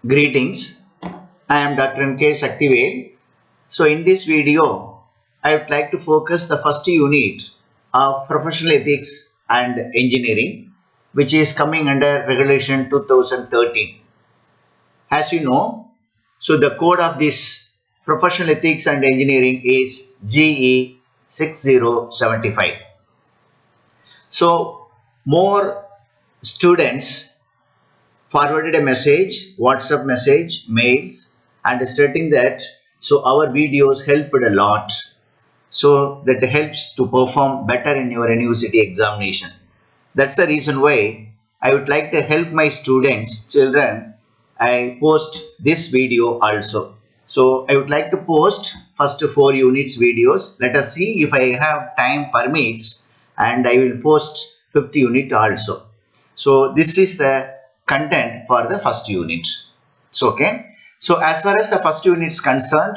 Greetings, I am Dr. SAKTHIVEL. So in this video, I would like to focus the first unit of Professional Ethics and Engineering, which is coming under Regulation 2013. As you know, so the code of this Professional Ethics and Engineering is GE6075. So more students forwarded a message, WhatsApp message, mails, and stating that so our videos helped a lot. So that helps to perform better in your university examination. That's the reason why I would like to help my students, children. I post this video also. So I would like to post first 4 units videos. Let us see if I have time permits, and I will post 5th unit also. So this is the content for the first unit. So okay. So as far as the first unit is concerned,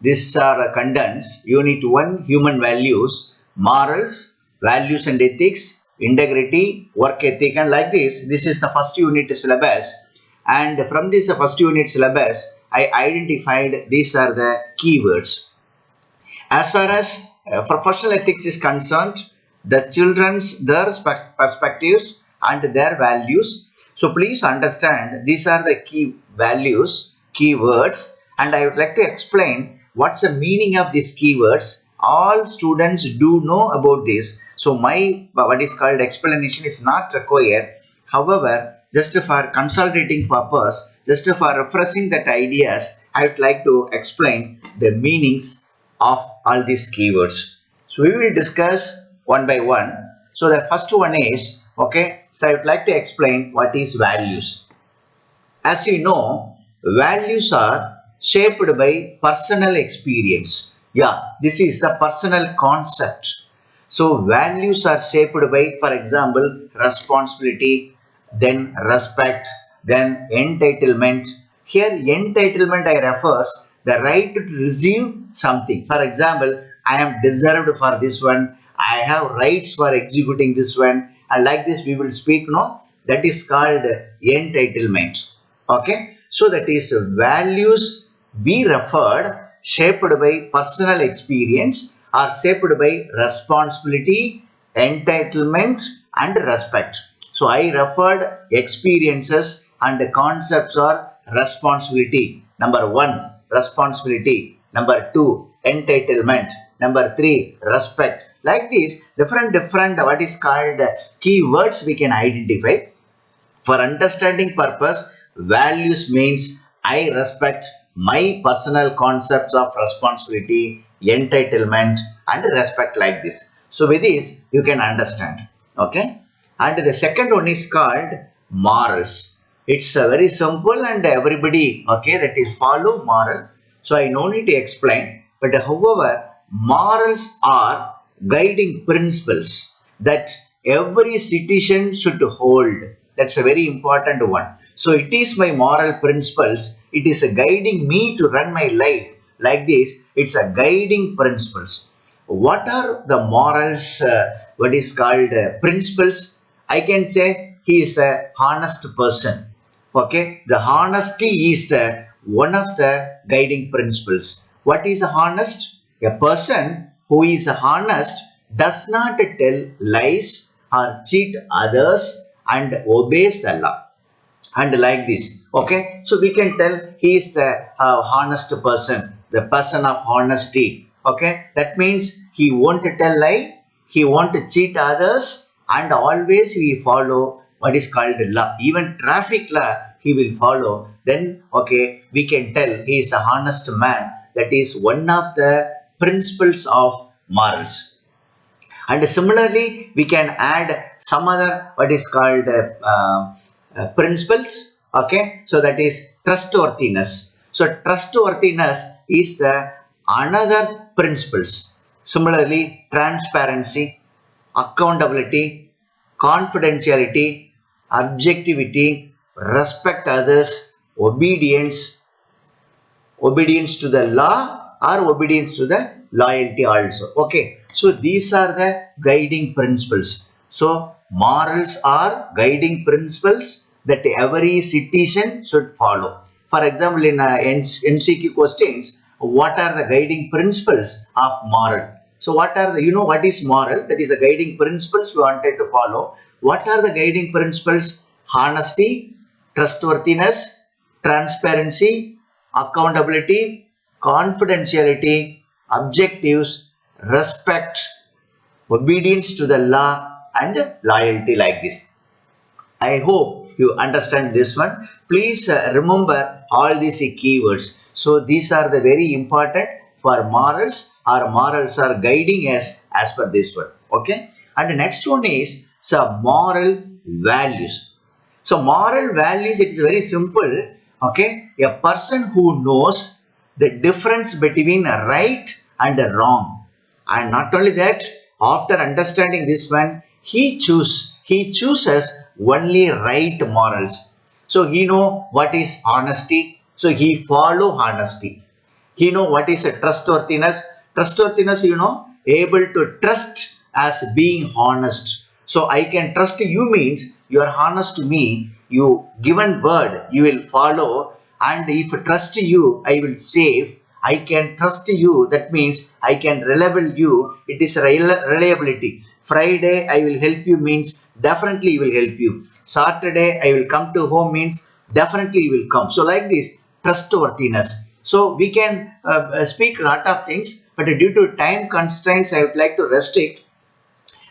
these are contents. Unit 1, human values, morals, values and ethics, integrity, work ethic, and like this. This is the first unit syllabus. And from this first unit syllabus, I identified these are the keywords. As far as professional ethics is concerned, the children's their perspectives and their values. So please understand these are the key values, keywords, and I would like to explain what's the meaning of these keywords. All students do know about this. So my what is called explanation is not required. However, just for consolidating purpose, just for refreshing that ideas, I would like to explain the meanings of all these keywords. So we will discuss one by one. So the first one is, okay, so I would like to explain what is values. As you know, values are shaped by personal experience. Yeah, this is the personal concept. So values are shaped by, for example, responsibility, then respect, then entitlement. Here entitlement I refers the right to receive something. For example, I am deserved for this one. I have rights for executing this one. And like this we will speak, no? That is called entitlement. Okay. So that is values we referred shaped by personal experience are shaped by responsibility, entitlement and respect. So I referred experiences and the concepts are responsibility. Number 1, responsibility. Number 2, entitlement. Number 3, respect. Like this, different what is called keywords we can identify. For understanding purpose, values means I respect my personal concepts of responsibility, entitlement and respect like this. So with this you can understand. Okay. And the second one is called morals. It's very simple and everybody, okay, that is follow moral. So I no need to explain. But however, morals are guiding principles that every citizen should hold. That's a very important one. So it is my moral principles. It is a guiding me to run my life like this. It's a guiding principles. What are the morals? What is called principles? I can say he is a honest person. Okay, the honesty is the one of the guiding principles. What is honest? A person who is honest does not tell lies or cheat others and obeys the law. And like this, okay, so we can tell he is the honest person, the person of honesty. Okay, that means he won't tell lie, he won't cheat others, and always he follow what is called law. Even traffic law he will follow. Then okay, we can tell he is a honest man. That is one of the principles of morals. And similarly we can add some other what is called principles. Okay, so that is trustworthiness. So trustworthiness is the another principles. Similarly, transparency, accountability, confidentiality, objectivity, respect others, obedience to the law or obedience to the loyalty also. Okay, so these are the guiding principles. So morals are guiding principles that every citizen should follow. For example, in MCQ questions, what are the guiding principles of moral? So what are the, what is moral? That is the guiding principles we wanted to follow. What are the guiding principles? Honesty, trustworthiness, transparency, accountability, confidentiality, objectives, respect, obedience to the law, and loyalty, like this. I hope you understand this one. Please remember all these keywords. So these are the very important for morals. Our morals are guiding us as per this one. Okay. And the next one is some moral values. So moral values, it is very simple. Okay. A person who knows the difference between a right and a wrong. And not only that, after understanding this one, he chooses only right morals. So he know what is honesty. So he follow honesty. He know what is a trustworthiness. Trustworthiness, able to trust as being honest. So I can trust you means you are honest to me. You given word you will follow, and if I trust you I will save. I can trust you, that means I can reliable you. It is reliability. Friday I will help you means definitely will help you. Saturday I will come to home means definitely will come. So like this, trustworthiness. So we can speak a lot of things, but due to time constraints I would like to restrict.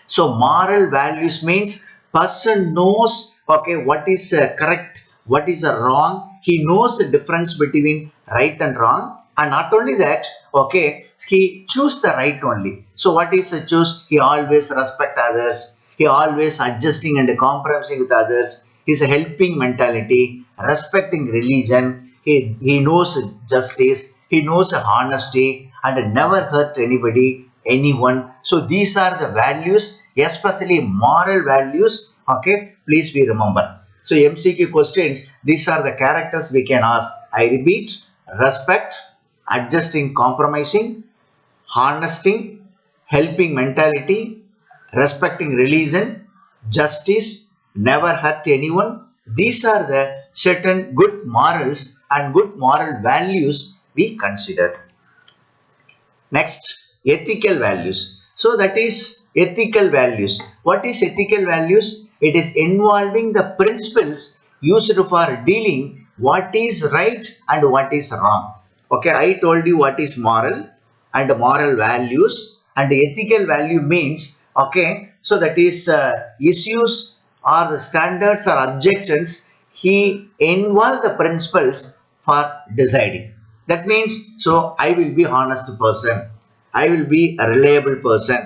So moral values means person knows, okay, what is correct, what is wrong. He knows the difference between right and wrong, and not only that, okay, he choose the right only. So what is a choose? He always respect others. He always adjusting and compromising with others. He's a helping mentality, respecting religion. He knows justice. He knows honesty and never hurt anybody, anyone. So these are the values, especially moral values. Okay, please we remember. So MCQ questions, these are the characters we can ask. I repeat: respect, adjusting, compromising, honesty, helping mentality, respecting religion, justice, never hurt anyone. These are the certain good morals and good moral values we consider. Next, ethical values. So that is ethical values. What is ethical values? It is involving the principles used for dealing what is right and what is wrong. Okay, I told you what is moral and moral values, and ethical value means, okay, so that is issues or the standards or objections. He involve the principles for deciding. That means, so I will be honest person, I will be a reliable person,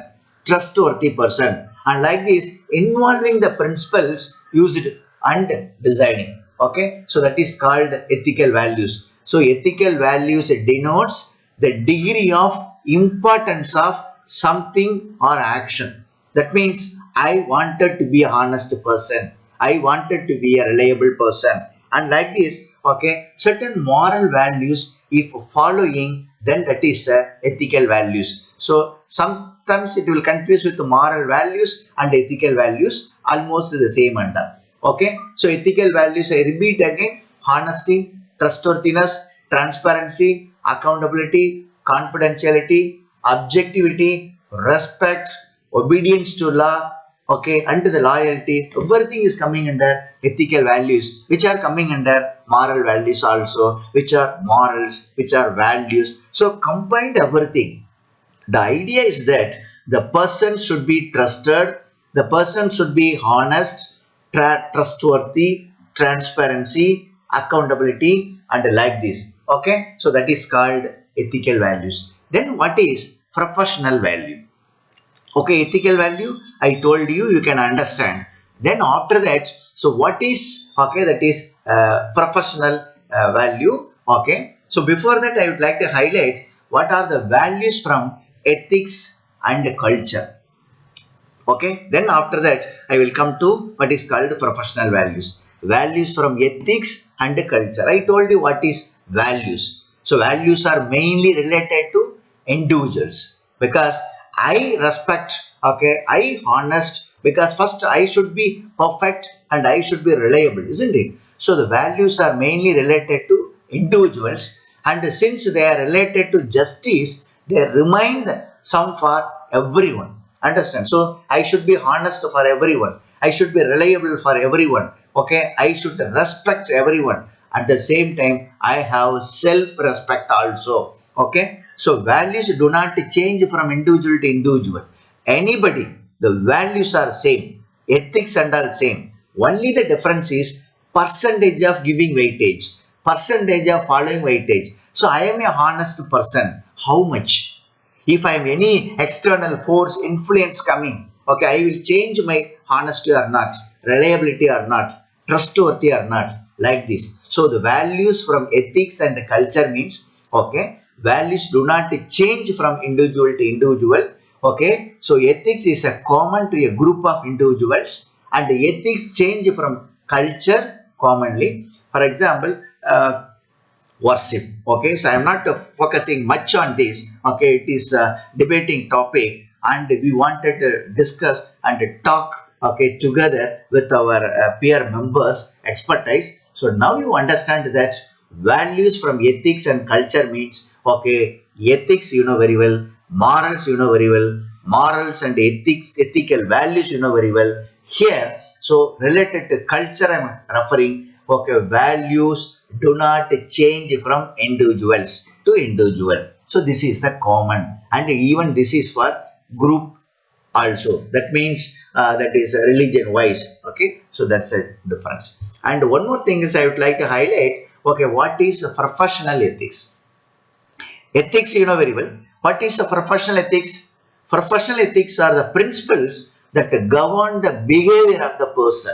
trustworthy person, and like this, involving the principles used and deciding. Okay, so that is called ethical values. So ethical values denotes the degree of importance of something or action. That means I wanted to be a honest person. I wanted to be a reliable person. And like this, okay, certain moral values, if following, then that is ethical values. So sometimes it will confuse with the moral values and ethical values, almost the same under. Okay, so ethical values, I repeat again: honesty, trustworthiness, transparency, accountability, confidentiality, objectivity, respect, obedience to law, okay, and the loyalty. Everything is coming under ethical values, which are coming under moral values also, which are morals, which are values. So combined everything. The idea is that the person should be trusted, the person should be honest, trustworthy, transparency, accountability, and like this. Okay, so that is called ethical values. Then what is professional value? Okay, ethical value, I told you, you can understand. Then after that, so what is, okay, that is professional value. Okay, so before that I would like to highlight what are the values from ethics and culture. Okay, then after that I will come to what is called professional values. Values from ethics and culture. I told you what is values. So values are mainly related to individuals, because I respect, okay, I honest, because first I should be perfect and I should be reliable, isn't it? So the values are mainly related to individuals, and since they are related to justice, they remind some for everyone. Understand? So I should be honest for everyone. I should be reliable for everyone. Okay, I should respect everyone. At the same time, I have self-respect also. Okay, so values do not change from individual to individual. Anybody, the values are same, ethics and all same. Only the difference is percentage of giving weightage, percentage of following weightage. So I am a honest person. How much? If I am any external force influence coming, okay, I will change my honesty or not, reliability or not, trustworthy or not, like this. So the values from ethics and culture means, okay, values do not change from individual to individual. Okay, so ethics is a common to a group of individuals, and the ethics change from culture commonly. For example, worship. Okay, so I am not focusing much on this. Okay, it is a debating topic, and we wanted to discuss and talk, okay, together with our peer members expertise. So now you understand that values from ethics and culture means, okay, ethics you know very well, morals you know very well, morals and ethics, ethical values you know very well. Here, so related to culture I am referring. Okay, values do not change from individuals to individual. So this is the common, and even this is for group also. That means that is religion wise. Okay, so that's a difference. And one more thing is I would like to highlight. Okay, what is professional ethics? Ethics you know very well. What is the professional ethics? Professional ethics are the principles that govern the behavior of the person.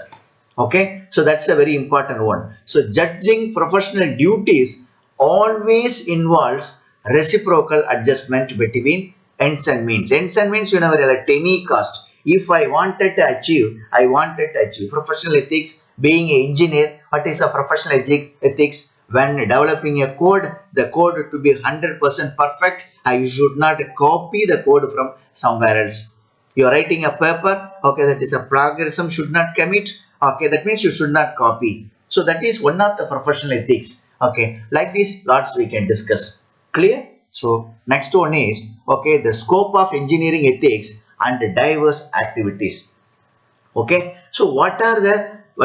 Okay, so that's a very important one. So judging professional duties always involves reciprocal adjustment between ends and means. Ends and means you know very well, at any cost. If I wanted to achieve, I wanted to achieve professional ethics. Being an engineer, what is a professional ethics? When developing a code, the code to be 100% perfect, I should not copy the code from somewhere else. You are writing a paper, okay, that is a plagiarism should not commit, okay, that means you should not copy. So that is one of the professional ethics. Okay, like this, lots we can discuss. Clear? So next one is, okay, the scope of engineering ethics and diverse activities. Okay, so what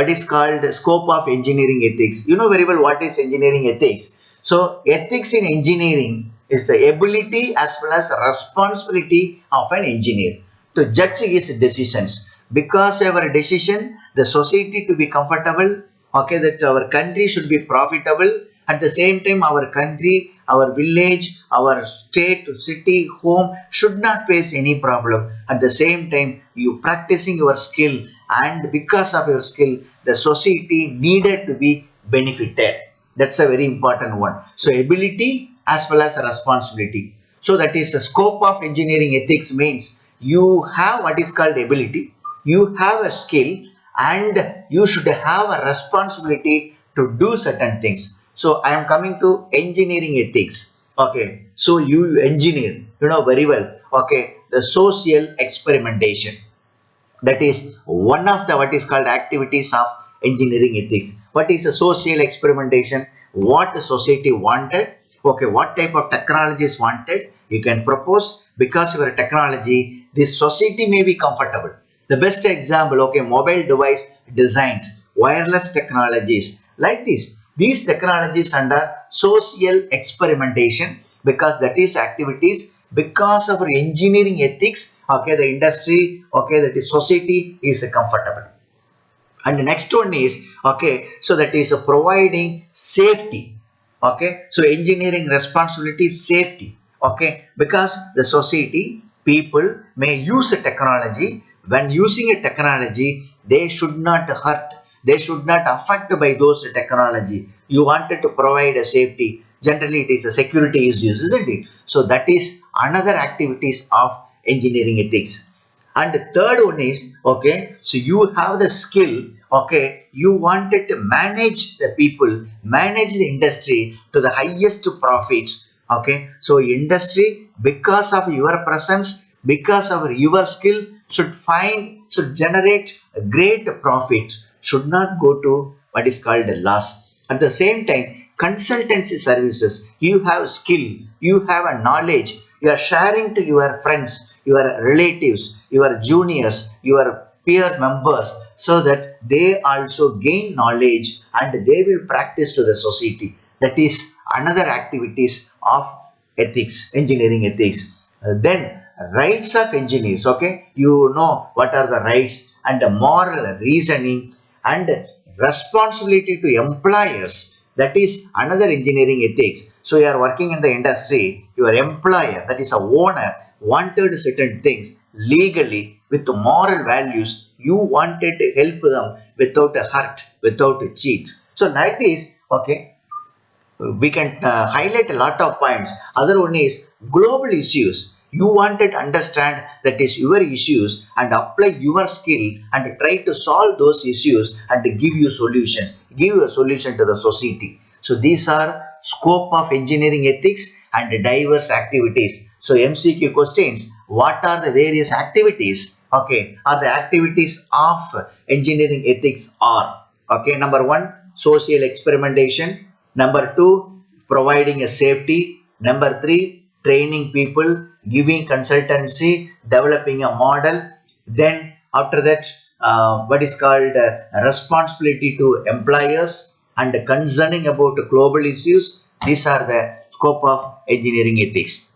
is called the scope of engineering ethics? You know very well what is engineering ethics. So ethics in engineering is the ability as well as responsibility of an engineer to judge his decisions, because our decision the society to be comfortable, okay, that our country should be profitable. At the same time, our country, our village, our state, city, home should not face any problem. At the same time, you practicing your skill, and because of your skill, the society needed to be benefited. That's a very important one. So ability as well as responsibility. So that is the scope of engineering ethics means you have what is called ability, you have a skill, and you should have a responsibility to do certain things. So I am coming to engineering ethics. Okay, so you engineer, you know very well. Okay, the social experimentation, that is one of the what is called activities of engineering ethics. What is a social experimentation? What the society wanted, okay, what type of technology is wanted, you can propose. Because your technology, this society may be comfortable. The best example, okay, mobile device designed, wireless technologies like this. These technologies under social experimentation, because that is activities because of our engineering ethics, okay, the industry, okay, that is society is comfortable. And the next one is, okay, so that is providing safety. Okay, so engineering responsibility is safety. Okay, because the society people may use a technology. When using a technology, they should not hurt, they should not affect by those technology. You wanted to provide a safety, generally it is a security issues, isn't it? So that is another activities of engineering ethics. And the third one is, okay, so you have the skill, okay, you wanted to manage the people, manage the industry to the highest profits. Okay, so industry, because of your presence, because of your skill, should generate great profits, should not go to what is called a loss. At the same time, consultancy services. You have skill, you have a knowledge, you are sharing to your friends, your relatives, your juniors, your peer members, so that they also gain knowledge and they will practice to the society. That is another activities of ethics, engineering ethics. Then rights of engineers. Okay, you know what are the rights and the moral reasoning and responsibility to employers. That is another engineering ethics. So you are working in the industry, your employer, that is a owner, wanted certain things legally with the moral values. You wanted to help them without a hurt, without a cheat. So like this, okay, we can highlight a lot of points. Other one is global issues. You wanted to understand that is your issues and apply your skill and try to solve those issues and give you solutions, give a solution to the society. So these are scope of engineering ethics and diverse activities. So MCQ questions, what are the various activities? Okay, are the activities of engineering ethics are, okay, number one, social experimentation. Number two, providing a safety. Number three, training people, giving consultancy, developing a model. Then after that, what is called responsibility to employers and concerning about global issues. These are the scope of engineering ethics.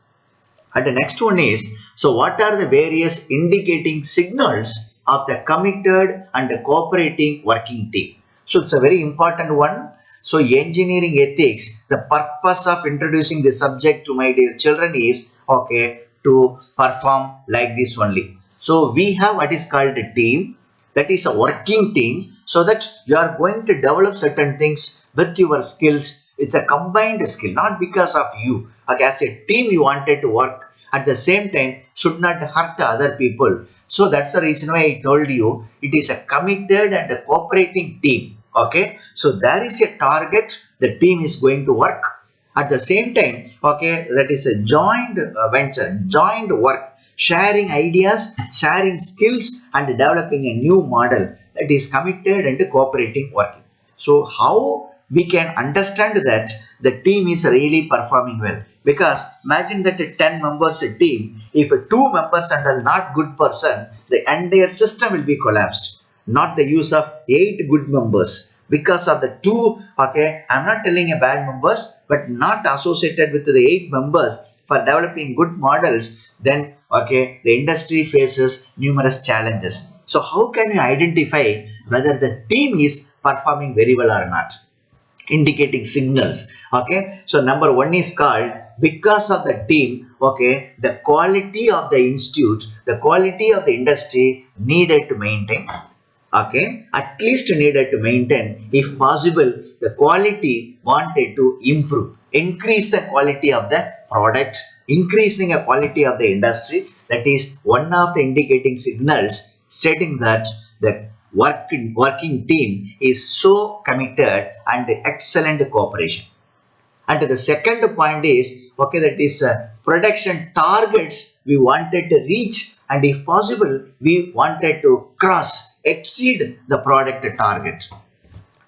And the next one is, so what are the various indicating signals of the committed and cooperating working team? So it's a very important one. So engineering ethics, the purpose of introducing the subject to my dear children is, okay, to perform like this only. So we have what is called a team, that is a working team, so that you are going to develop certain things with your skills. It's a combined skill, not because of you. Okay, as a team you wanted to work, at the same time should not hurt other people. So that's the reason why I told you it is a committed and a cooperating team. Okay, so there is a target, the team is going to work. At the same time, okay, that is a joint venture, joint work, sharing ideas, sharing skills and developing a new model, that is committed and cooperating working. So how we can understand that the team is really performing well? Because imagine that a 10 members a team, if 2 members and are not good person, the entire system will be collapsed. Not the use of 8 good members, because of the 2, okay, I'm not telling a bad members, but not associated with the 8 members for developing good models, then okay, the industry faces numerous challenges. So how can you identify whether the team is performing very well or not? Indicating signals. Okay, so number one is called, because of the team, okay, the quality of the institute, the quality of the industry needed to maintain. Okay, at least needed to maintain, if possible the quality wanted to improve, increase the quality of the product, increasing the quality of the industry. That is one of the indicating signals stating that the working team is so committed and excellent cooperation. And the second point is, okay, that is production targets we wanted to reach, and if possible we wanted to cross, exceed the product target.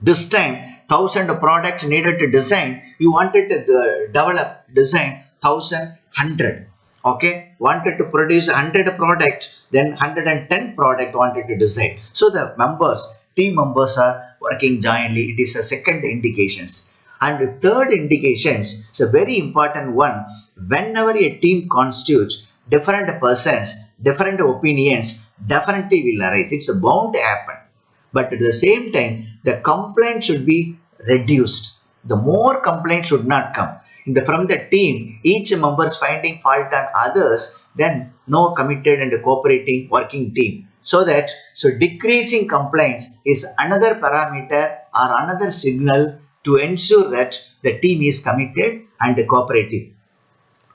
This time 1000 products needed to design, you wanted to develop, design 1100. Okay, wanted to produce 100 products, then 110 product wanted to design. So the members, team members are working jointly. It is a second indications. And the third indications is a very important one. Whenever a team constitutes, different persons, different opinions definitely will arise. It's bound to happen. But at the same time, the complaint should be reduced. The more complaints should not come. From the team, each member is finding fault on others, then no committed and cooperating working team. So decreasing complaints is another parameter or another signal to ensure that the team is committed and cooperative.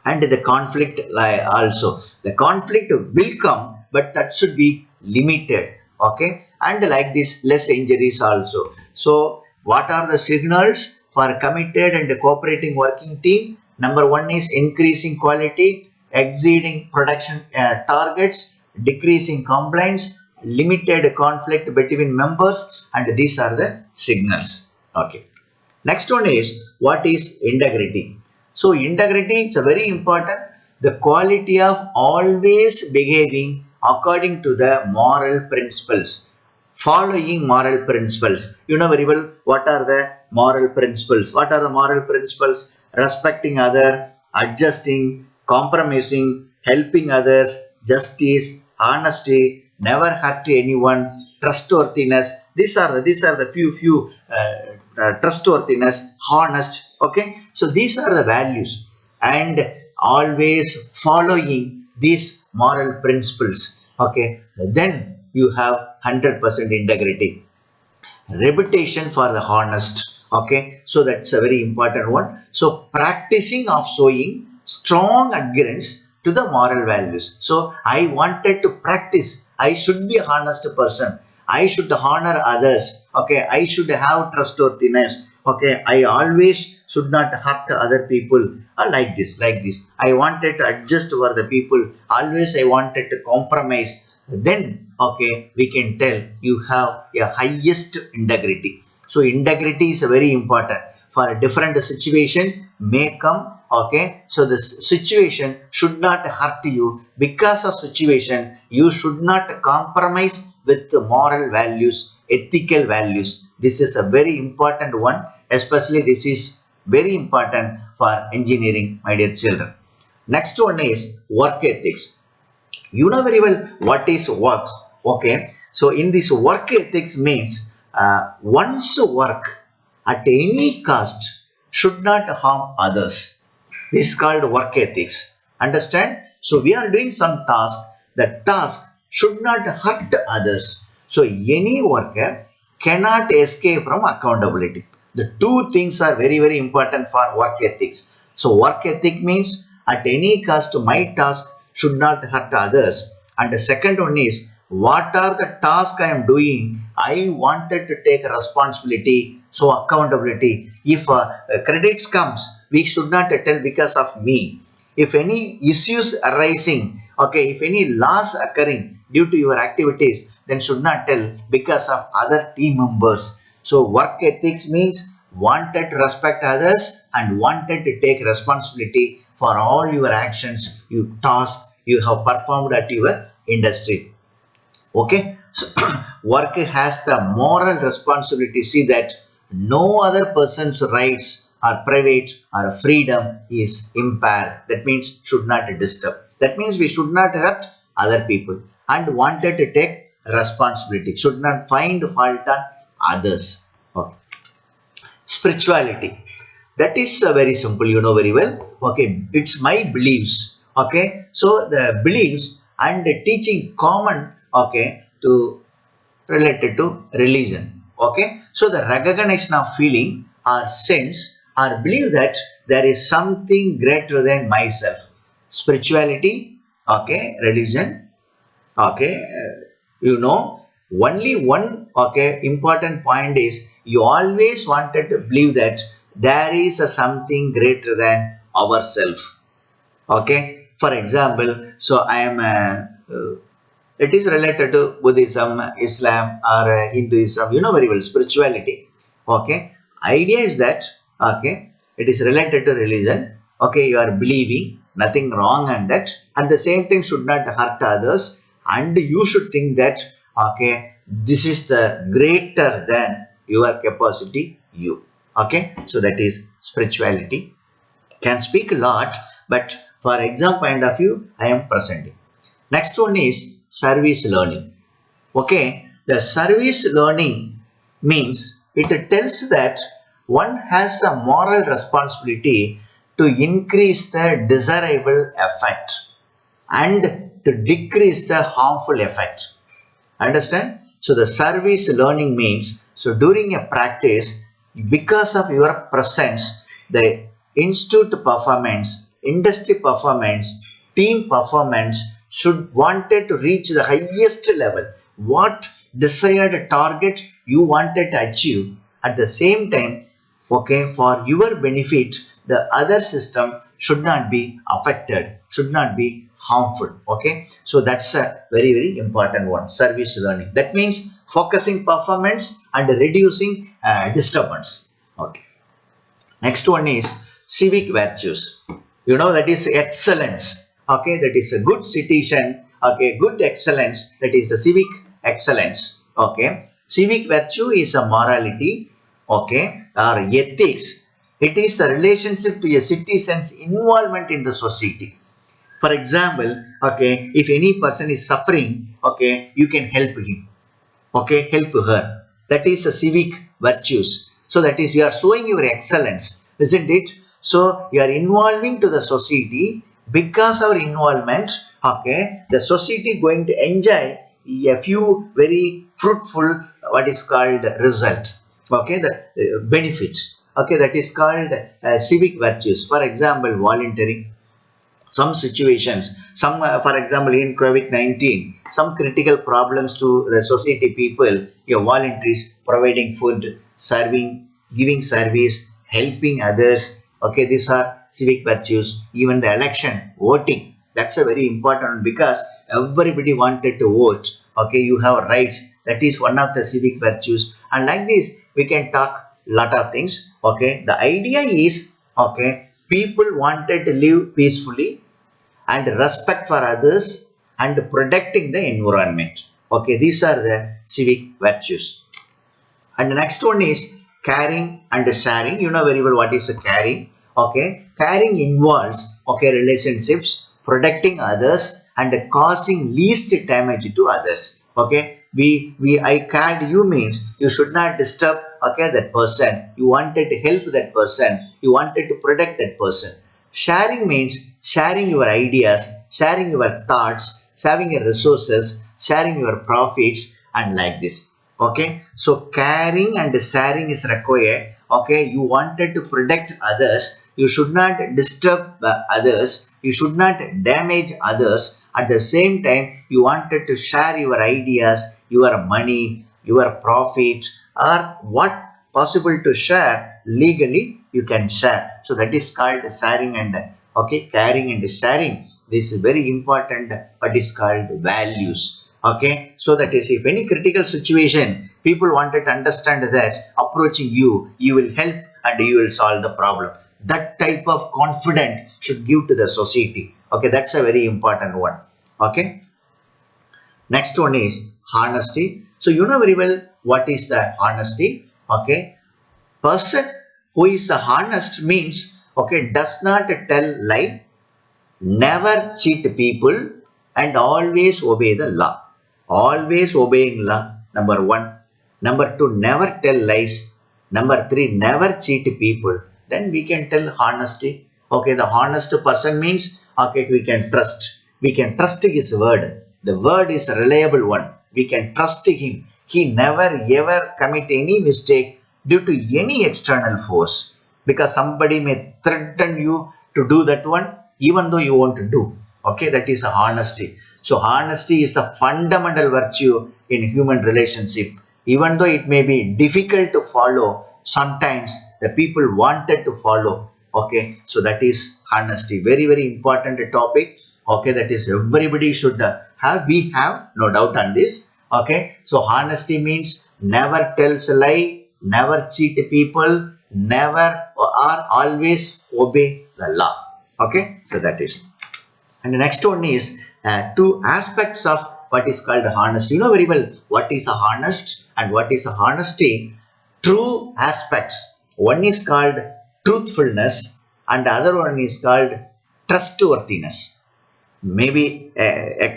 And the conflict also. The conflict will come, but that should be limited. Okay, and like this, less injuries also. So what are the signals for committed and cooperating working team? Number one is increasing quality, exceeding production targets, decreasing complaints, limited conflict between members, and these are the signals. Okay. Next one is what is integrity? So integrity is very important. The quality of always behaving according to the moral principles. Following moral principles. You know very well what are the moral principles. What are the moral principles? Respecting other, adjusting, compromising, helping others, justice, honesty, never hurt anyone, trustworthiness. These are the few trustworthiness, honest. Okay, so these are the values, and always following these moral principles. Okay, then you have 100% integrity. Reputation for the honest. Okay, so that's a very important one. So practicing of showing strong adherence to the moral values. So I wanted to practice. I should be a honest person. I should honor others. Okay, I should have trustworthiness. Okay, I always should not hurt other people. Like this. I wanted to adjust over the people. Always I wanted to compromise. Then okay, we can tell you have a highest integrity. So integrity is very important. For a different situation may come. Okay, so this situation should not hurt you. Because of situation, you should not compromise with the moral values, ethical values. This is a very important one. Especially this is very important for engineering, my dear children. Next one is work ethics. You know very well what is works. Okay, so in this work ethics means one's work at any cost should not harm others. This is called work ethics. Understand? So we are doing some task. The task should not hurt others. So any worker cannot escape from accountability. The two things are very important for work ethics. So work ethic means at any cost my task should not hurt others. And the second one is what are the tasks I am doing? I wanted to take responsibility. So accountability. If credits comes, we should not tell because of me. If any issues arising, okay, if any loss occurring due to your activities, then should not tell because of other team members. So work ethics means wanted to respect others and wanted to take responsibility for all your actions, you task you have performed at your industry. Okay, so work has the moral responsibility. See that no other person's rights or private or freedom is impaired. That means should not disturb. That means we should not hurt other people and wanted to take responsibility. Should not find fault on others. Okay. Spirituality. That is very simple. You know very well. Okay, it's my beliefs. Okay, so the beliefs and the teaching common. Okay, to related to religion. Okay, so the recognition of feeling or sense or believe that there is something greater than myself. Spirituality. Okay, religion. Okay, you know only one okay important point is you always wanted to believe that there is a something greater than ourselves. Okay, for example, so I am it is related to Buddhism, Islam or Hinduism. You know very well spirituality. Okay, idea is that okay, it is related to religion. Okay, you are believing nothing wrong and that at the same time should not hurt others, and you should think that okay, this is the greater than your capacity. You okay, so that is spirituality. Can speak a lot, but for exam point of view I am presenting. Next one is service learning. Okay, the service learning means it tells that one has a moral responsibility to increase the desirable effect and to decrease the harmful effect. Understand? So the service learning means, so during a practice, because of your presence, the institute performance, industry performance, team performance should wanted to reach the highest level. What desired target you wanted to achieve at the same time, okay, for your benefit, the other system should not be affected, should not be harmful. Okay, so that's a very important one. Service learning, that means focusing performance and reducing disturbance. Okay, Next one is civic virtues. You know, that is excellence. Okay, that is a good citizen. Okay, good excellence. That is a civic excellence. Okay, civic virtue is a morality. Okay, or ethics. It is the relationship to a citizen's involvement in the society. For example, okay, if any person is suffering, okay, you can help him. Okay, help her. That is a civic virtues. So that is, you are showing your excellence, isn't it? So you are involving to the society. Because our involvement, okay, the society going to enjoy a few very fruitful, what is called result. Okay, the benefits. Okay, that is called civic virtues. For example, volunteering. Some situations, some for example in COVID-19, some critical problems to the society people, your volunteers providing food, serving, giving service, helping others. Okay, these are civic virtues. Even the election voting, that's a very important, because everybody wanted to vote. Okay, you have rights. That is one of the civic virtues. And like this we can talk lot of things. Okay, the idea is, okay, people wanted to live peacefully and respect for others and protecting the environment. Okay, these are the civic virtues. And the next one is caring and sharing. You know very well what is a caring. Okay, caring involves, okay, relationships, protecting others and causing least damage to others. Okay, we I cared you means you should not disturb, okay, that person. You wanted to help that person. You wanted to protect that person. Sharing means sharing your ideas, sharing your thoughts, sharing your resources, sharing your profits, and like this. Okay, so caring and sharing is required. Okay, you wanted to protect others. You should not disturb others. You should not damage others. At the same time, you wanted to share your ideas, your money, your profit, or what possible to share legally, you can share. So that is called sharing and, okay, caring and sharing. This is very important. What is called values. Okay, so that is, if any critical situation, people wanted to understand that approaching you, you will help and you will solve the problem. That type of confidence should give to the society. Okay, that's a very important one. Okay, next one is honesty. So you know very well what is the honesty. Okay, person who is honest means, okay, does not tell lie, never cheat people, and always obey the law. Always obeying law, number one. Number two, never tell lies. Number three, never cheat people. Then we can tell honesty. Okay, the honest person means, okay, we can trust. We can trust his word. The word is a reliable one. We can trust him. He never ever commit any mistake due to any external force. Because somebody may threaten you to do that one, even though you want to do. Okay, that is honesty. So honesty is the fundamental virtue in human relationship. Even though it may be difficult to follow, sometimes the people wanted to follow. Okay, so that is honesty. Very, very important topic. Okay, that is everybody should have. We have no doubt on this. Okay, so honesty means never tells a lie, never cheat people, never or always obey the law. Okay, so that is. And the next one is two aspects of what is called honesty. You know very well what is a honest and what is a honesty. True aspects. One is called truthfulness and the other one is called trustworthiness. Maybe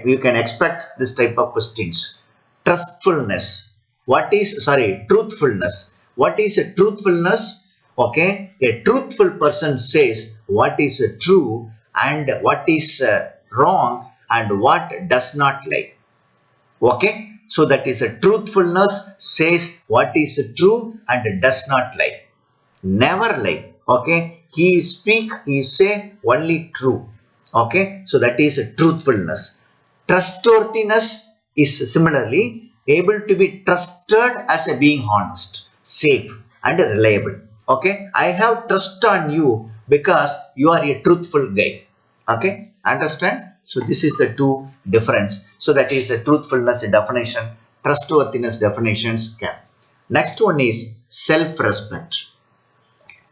you can expect this type of questions. Trustfulness. What is, sorry, truthfulness. What is a truthfulness? Okay, a truthful person says what is true and what is wrong and what does not lie. Okay, so that is a truthfulness, says what is true and does not lie. Never lie. Okay, he say only true. Okay, so that is a truthfulness. Trustworthiness is similarly able to be trusted as a being honest, safe and reliable. Okay, I have trust on you because you are a truthful guy. Okay, understand? So this is the two difference. So that is a truthfulness definition, trustworthiness definitions. Next one is self-respect.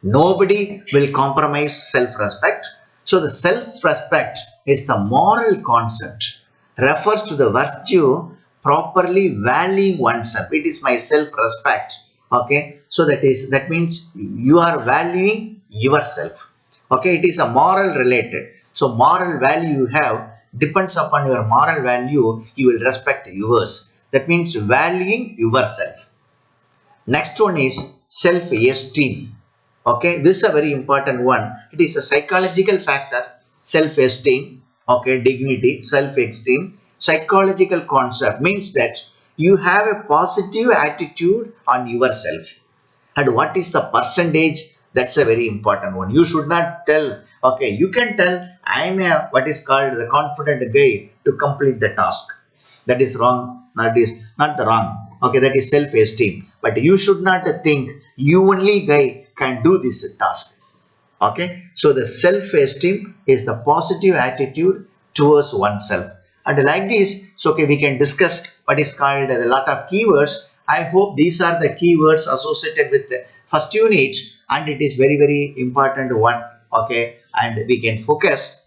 Nobody will compromise self-respect. So the self-respect is the moral concept, refers to the virtue properly valuing oneself. It is my self-respect. Okay, so that means you are valuing yourself. Okay, it is a moral related. So moral value you have depends upon your moral value. You will respect yours. That means valuing yourself. Next one is self-esteem. Okay, this is a very important one. It is a psychological factor. Self-esteem, okay, dignity, self-esteem, psychological concept means that you have a positive attitude on yourself. And what is the percentage? That's a very important one. You should not tell, okay, you can tell I am a what is called the confident guy to complete the task. That is wrong. That is not the wrong. Okay, that is self-esteem. But you should not think you only guy can do this task. Okay, so the self-esteem is the positive attitude towards oneself. And like this, so okay, we can discuss what is called a lot of keywords. I hope these are the keywords associated with the first unit, and it is very important one. Okay, and we can focus.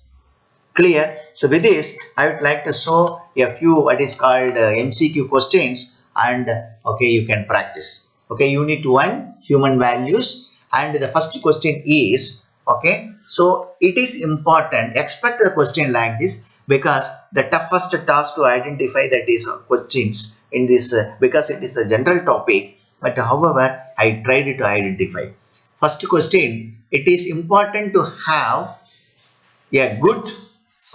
Clear? So with this, I would like to show a few what is called MCQ questions, and okay, you can practice. Okay, unit 1, human values, and the first question is, okay, so it is important, expect a question like this, because the toughest task to identify that is questions in this, because it is a general topic, but however, I tried to identify. First question, it is important to have a good,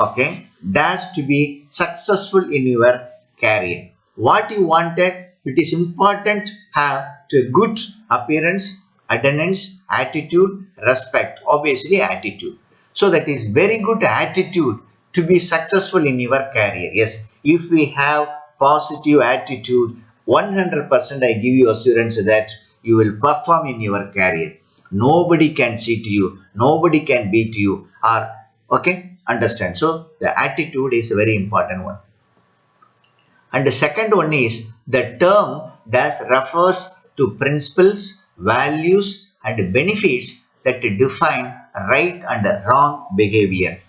okay, dash to be successful in your career. What you wanted, it is important have to good appearance, attendance, attitude, respect. Obviously attitude. So that is very good attitude to be successful in your career. Yes, if we have positive attitude, 100% I give you assurance that you will perform in your career. Nobody can cheat you, nobody can beat you, or okay, understand. So the attitude is a very important one. And the second one is the term that refers to principles, values, and benefits that define right and wrong behavior.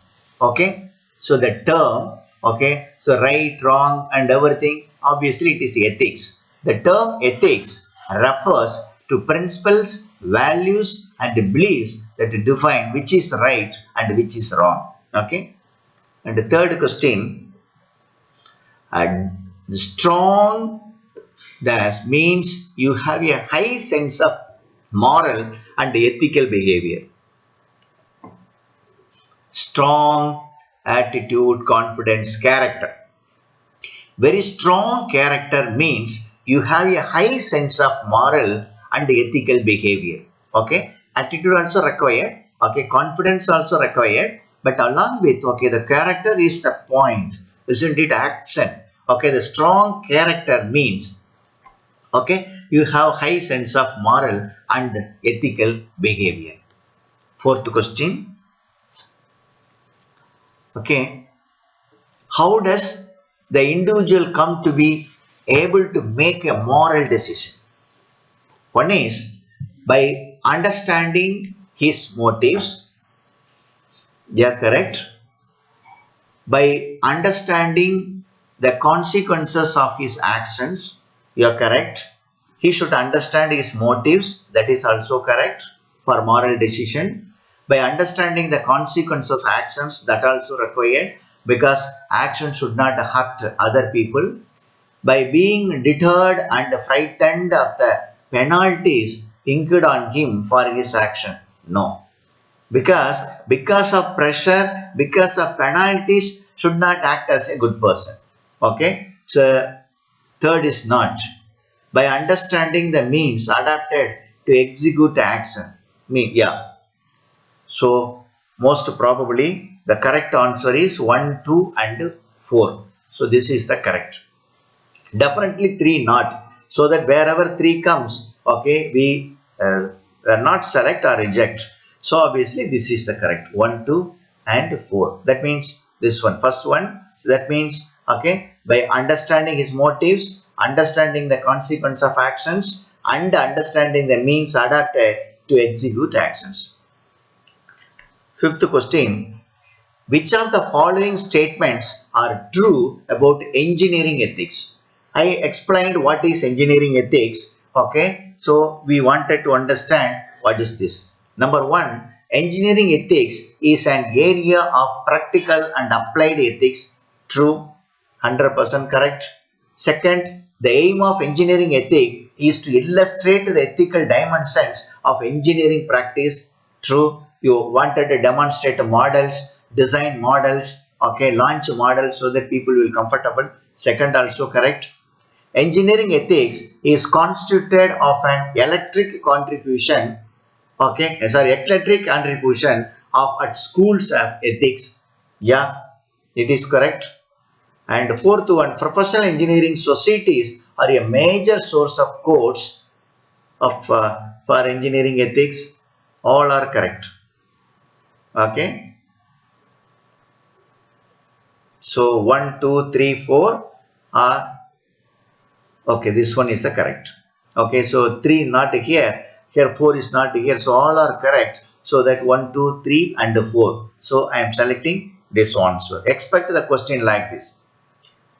Okay, so the term, okay, so right, wrong, and everything, obviously it is ethics. The term ethics refers to principles, values, and beliefs that define which is right and which is wrong. Okay, and the third question, the strong dash means you have a high sense of moral and ethical behavior. Strong attitude, confidence, character. Very strong character means you have a high sense of moral and ethical behavior. Okay, attitude also required. Okay, confidence also required. But along with, okay, the character is the point, isn't it? Accent. Okay, the strong character means, okay, you have high sense of moral and ethical behavior. Fourth question. Okay, how does the individual come to be able to make a moral decision? One is by understanding his motives. Yeah, correct. By understanding the consequences of his actions. You are correct. He should understand his motives. That is also correct for moral decision. By understanding the consequence of actions, that also required, because action should not hurt other people. By being deterred and frightened of the penalties incurred on him for his action. No. Because of pressure, because of penalties, should not act as a good person. Okay. So third is not. By understanding the means adapted to execute action. Yeah. So most probably the correct answer is 1, 2 and 4. So this is the correct. Definitely 3 not. So that wherever 3 comes, okay, we not select or reject. So obviously this is the correct 1, 2 and 4. That means this one, first one. So that means, okay, by understanding his motives, understanding the consequence of actions, and understanding the means adapted to execute actions. Fifth question. Which of the following statements are true about engineering ethics? I explained what is engineering ethics. Okay, so we wanted to understand what is this. Number one, engineering ethics is an area of practical and applied ethics. True, 100% correct. Second, the aim of engineering ethics is to illustrate the ethical dimensions of engineering practice. True, you wanted to demonstrate models, design models, okay, launch models so that people will comfortable. Second, also correct. Engineering ethics is constituted of an electric contribution, okay, electric contribution of at schools of ethics. Yeah, it is correct. And fourth one, professional engineering societies are a major source of codes of for engineering ethics. All are correct. Okay. So 1, 2, 3, 4 are okay. This one is the correct. Okay. So 3 not here. Here 4 is not here. So all are correct. So that 1, 2, 3 and 4. So I am selecting this answer. Expect the question like this.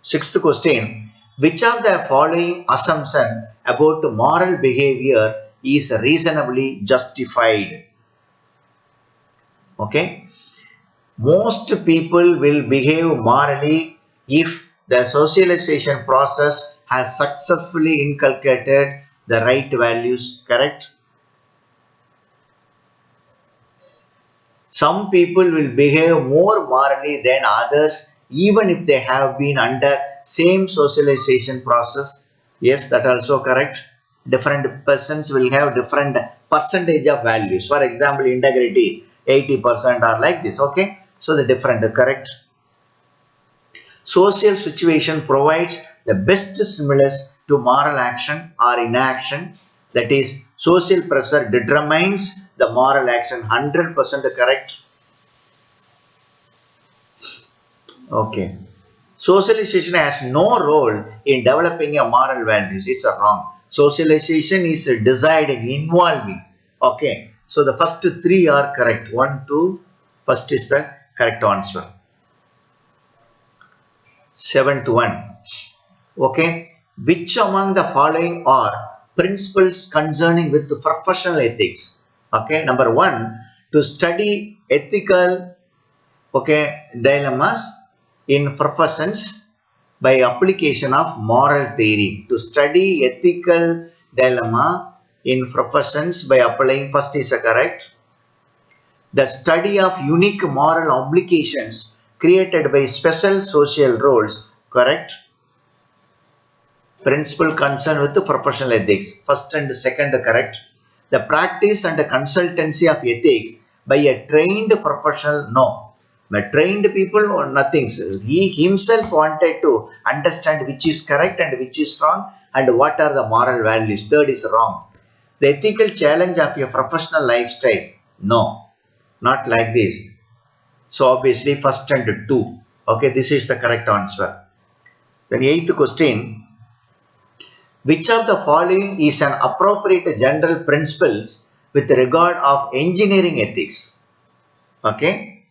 Sixth question. Which of the following assumption about moral behavior is reasonably justified? Okay. Most people will behave morally if the socialization process has successfully inculcated the right values. Correct. Some people will behave more morally than others even if they have been under same socialization process. Yes, that also correct. Different persons will have different percentage of values. For example, integrity 80% are like this. Okay, so the different correct. Social situation provides the best stimulus to moral action or inaction. That is, social pressure determines the moral action. 100% correct. Okay. Socialization has no role in developing a moral values. It's a wrong. Socialization is deciding, involving. Okay. So the first three are correct. 1, 2. First is the correct answer. Seventh one. Okay. Which among the following are principles concerning with the professional ethics? Okay. Number one, to study ethical, okay, dilemmas in professions by application of moral theory. To study ethical dilemma in professions by applying, first is correct. The study of unique moral obligations created by special social roles. Correct. Principle concerned with the professional ethics. First and second correct. The practice and the consultancy of ethics by a trained professional. No. But trained people or nothing. He himself wanted to understand which is correct and which is wrong and what are the moral values. Third is wrong. The ethical challenge of your professional lifestyle. No. Not like this. So obviously first and two. Okay, this is the correct answer. Then eighth question. Which of the following is an appropriate general principles with regard of engineering ethics? Okay.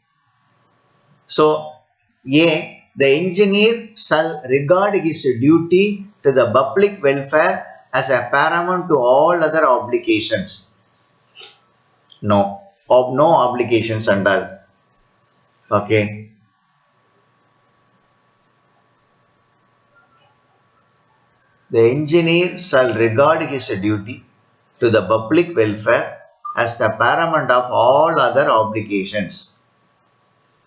So A. The engineer shall regard his duty to the public welfare as a paramount to all other obligations. No. No obligations under. Okay. The engineer shall regard his duty to the public welfare as the paramount of all other obligations.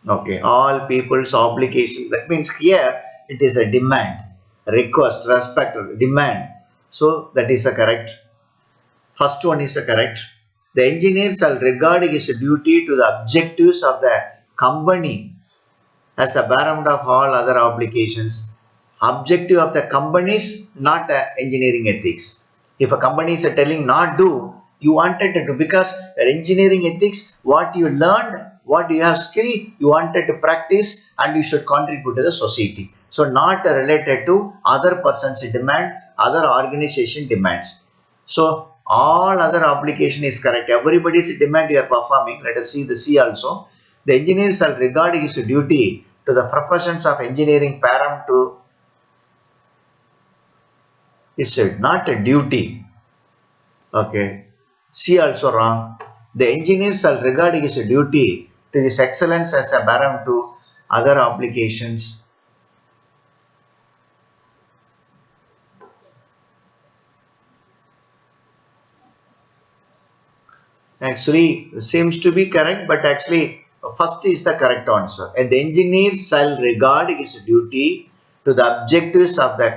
Okay, all people's obligations. That means here it is a demand, request, respect, demand. So that is a correct. First one is a correct. The engineer shall regard his duty to the objectives of the company as the paramount of all other obligations. Objective of the company is not engineering ethics. If a company is telling not do, you wanted to do because engineering ethics, what you learned, what you have skill, you wanted to practice and you should contribute to the society. So not related to other person's demand, other organization demands. So all other obligation is correct. Everybody's demand you are performing. Let us see the C also. The engineer shall regard his duty to the professions of engineering param to is not a duty. Okay. C also wrong. The engineer shall regard his duty to his excellence as a param to other obligations. Actually, seems to be correct, but actually, first is the correct answer. And the engineer shall regard his duty to the objectives of the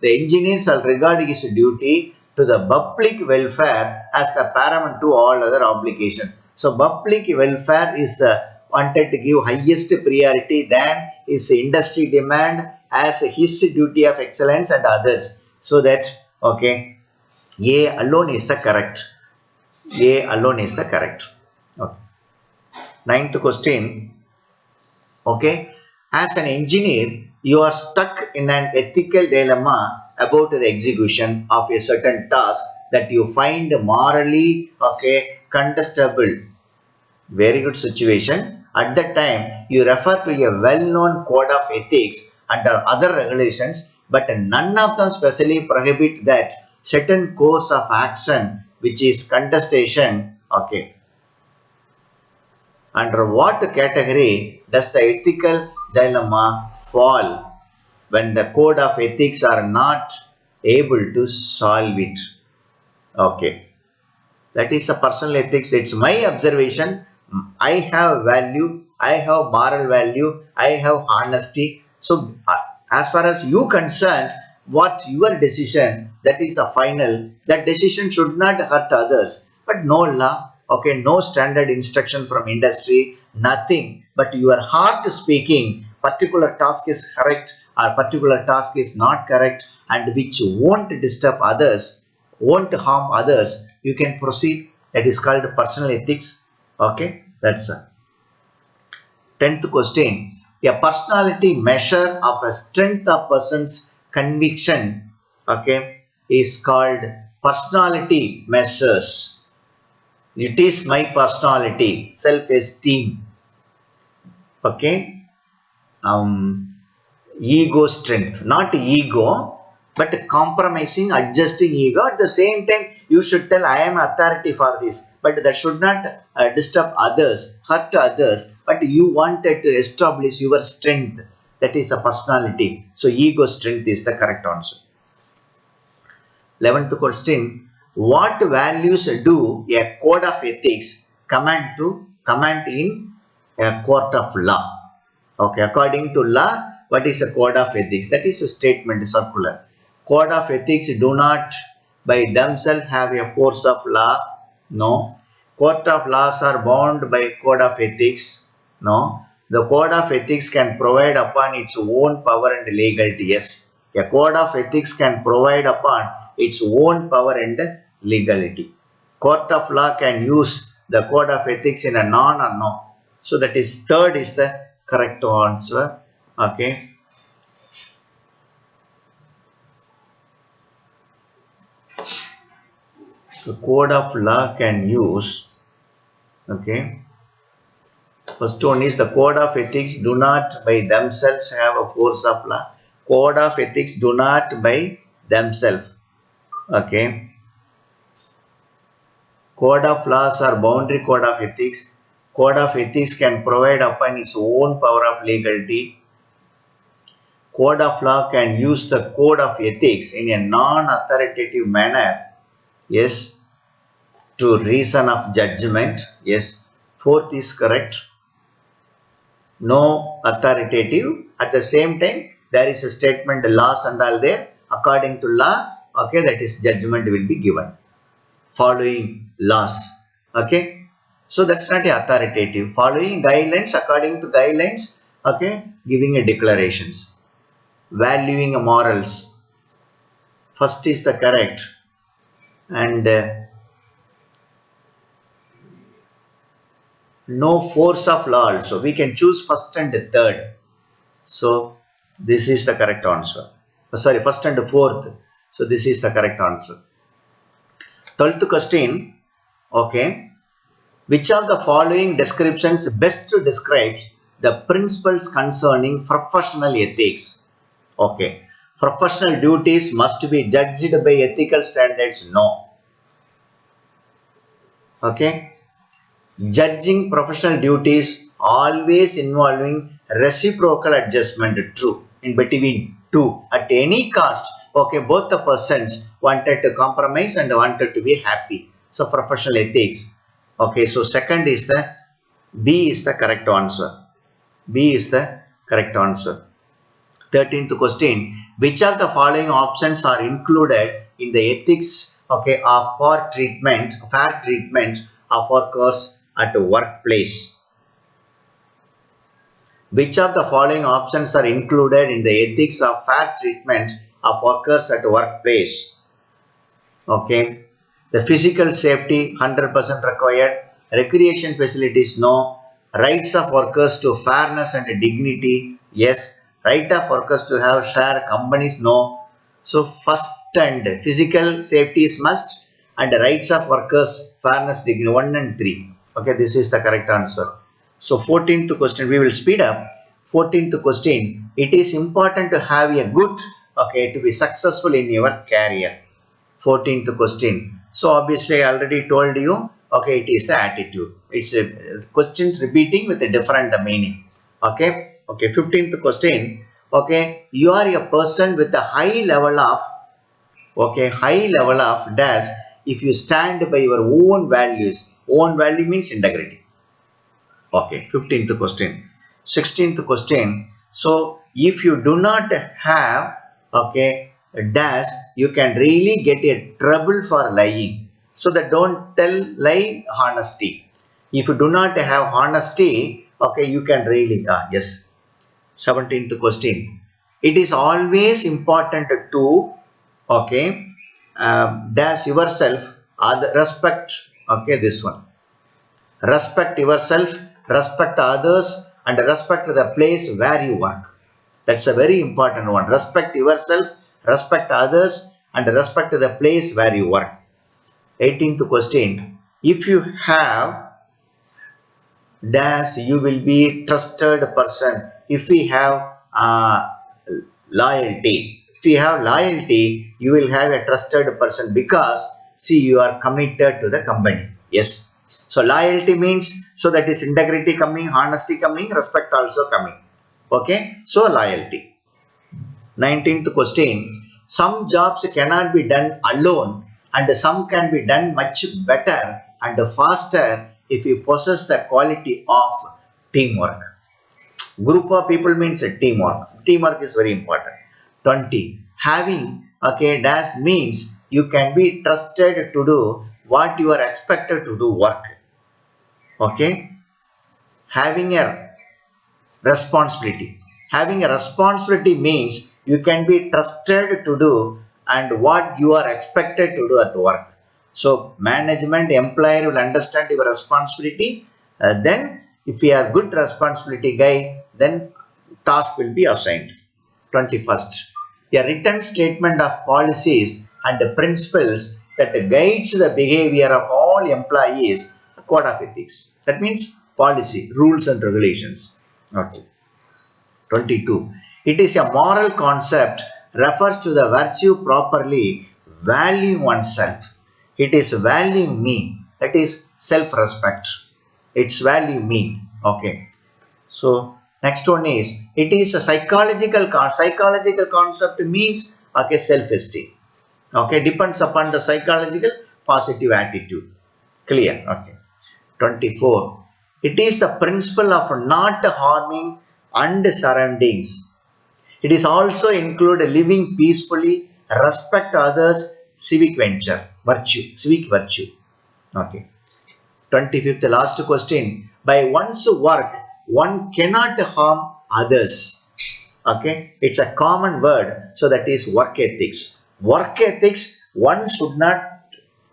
the engineer shall regard his duty to the public welfare as the paramount to all other obligations. So, public welfare is the wanted to give highest priority than his industry demand as his duty of excellence and others. So that okay, A alone is the correct. A alone is the correct. Okay. Ninth question. Okay. As an engineer, you are stuck in an ethical dilemma about the execution of a certain task that you find morally contestable. Very good situation. At that time, you refer to a well-known code of ethics under other regulations, but none of them specially prohibit that certain course of action which is contestation. Okay. Under what category does the ethical dilemma fall when the code of ethics are not able to solve it? Okay. That is a personal ethics. It's my observation. I have value. I have moral value. I have honesty. So, as far as you concerned, what your decision, that is a final. That decision should not hurt others. But no law, okay, no standard instruction from industry, nothing. But your heart speaking, particular task is correct or particular task is not correct, and which won't disturb others, won't harm others, you can proceed. That is called personal ethics. Okay, that's 10th question. A personality measure of a strength of person's conviction, okay, is called personality measures. It is my personality, self-esteem. Okay, ego strength, not ego, but compromising, adjusting ego. At the same time, you should tell, I am authority for this, but that should not disturb others, hurt others, but you wanted to establish your strength. That is a personality. So, ego strength is the correct answer. 11th question. What values do a code of ethics command in a court of law? Okay, according to law, what is a code of ethics? That is a statement circular. Code of ethics do not by themselves have a force of law. No. Court of laws are bound by code of ethics. No. The code of ethics can provide upon its own power and legality. Yes. A code of ethics can provide upon its own power and legality. Court of law can use the code of ethics in a non or no. So that is third is the correct answer. Okay. The code of law can use. Okay. First one is the code of ethics do not by themselves have a force of law. Code of ethics do not by themselves. Okay. Code of laws are boundary code of ethics. Code of ethics can provide upon its own power of legality. Code of law can use the code of ethics in a non-authoritative manner. Yes. To reason of judgment. Yes. Fourth is correct. No authoritative. At the same time, there is a statement, the laws and all there. According to law, okay, that is judgment will be given. Following laws. Okay. So that's not a authoritative. Following guidelines, according to guidelines, okay, giving a declarations. Valuing morals. First is the correct. And no force of law also. We can choose first and third. So this is the correct answer. Sorry, first and fourth. So this is the correct answer. 12th question. Okay. Which of the following descriptions best describes the principles concerning professional ethics? Okay. Professional duties must be judged by ethical standards. No. Okay. Judging professional duties always involving reciprocal adjustment. True. In between two. At any cost. Okay. Both the persons wanted to compromise and wanted to be happy. So professional ethics. Okay. So second is the B is the correct answer. B is the correct answer. 13th question. Which of the following options are included in the ethics, okay, of fair treatment of workers at a workplace? Which of the following options are included in the ethics of fair treatment of workers at a workplace? Okay. The physical safety 100% required. Recreation facilities no. Rights of workers to fairness and dignity yes. Right of workers to have share companies no. So first and physical safety is must and rights of workers fairness dignity 1 and 3. Okay, this is the correct answer. So 14th question we will speed up. 14th question, it is important to have a good, okay, to be successful in your career. 14th question. So obviously I already told you, okay, it is the attitude. It's a questions repeating with a different meaning. Okay. Okay. 15th question. Okay. You are a person with a high level of, okay, high level of dash if you stand by your own values. Own value means integrity. Okay. 15th question. 16th question. So if you do not have, okay, a dash, you can really get a trouble for lying. So that don't tell lie, honesty. If you do not have honesty, okay, you can really, yes. 17th question. It is always important to, okay, dash yourself, respect, okay, this one. Respect yourself, respect others, and respect the place where you work. That's a very important one. Respect yourself, respect others, and respect the place where you work. 18th question. If you have dash, you will be trusted person. If we have loyalty, if you have loyalty, you will have a trusted person because see you are committed to the company. Yes. So loyalty means so that is integrity coming, honesty coming, respect also coming. Okay. So loyalty. 19th question. Some jobs cannot be done alone and some can be done much better and faster if you possess the quality of teamwork. Group of people means a teamwork. Teamwork is very important. 20. Having, okay, dash means you can be trusted to do what you are expected to do work. Okay. Having a responsibility. Having a responsibility means you can be trusted to do and what you are expected to do at work. So management employer will understand your responsibility. Then if you are good responsibility guy, then task will be assigned. 21st. A written statement of policies and the principles that guides the behavior of all employees, a code of ethics. That means policy, rules and regulations. Okay. 22. It is a moral concept refers to the virtue properly valuing oneself. It is valuing me. That is self-respect. It's value me. Okay. So next one is it is a psychological concept means okay self-esteem. Okay, depends upon the psychological positive attitude. Clear. Okay. 24. It is the principle of not harming and surroundings. It is also include living peacefully, respect others, civic virtue. Okay. 25th last question. By one's work, one cannot harm others. Okay. It's a common word. So that is work ethics. Work ethics, one should not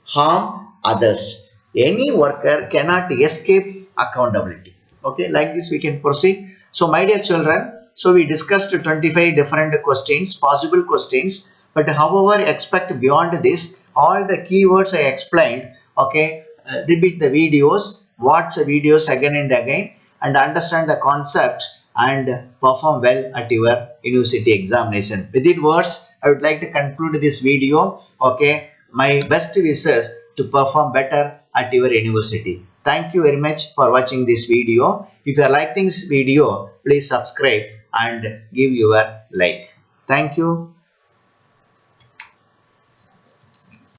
harm others. Any worker cannot escape accountability. Okay, like this we can proceed. So my dear children, so we discussed 25 different questions, possible questions, but however expect beyond this, all the keywords I explained. Okay, repeat the videos, watch the videos again and again, and understand the concept and perform well at your university examination. With these words, I would like to conclude this video. Okay, my best wishes to perform better at your university. Thank you very much for watching this video. If you like this video, please subscribe and give your like. Thank you.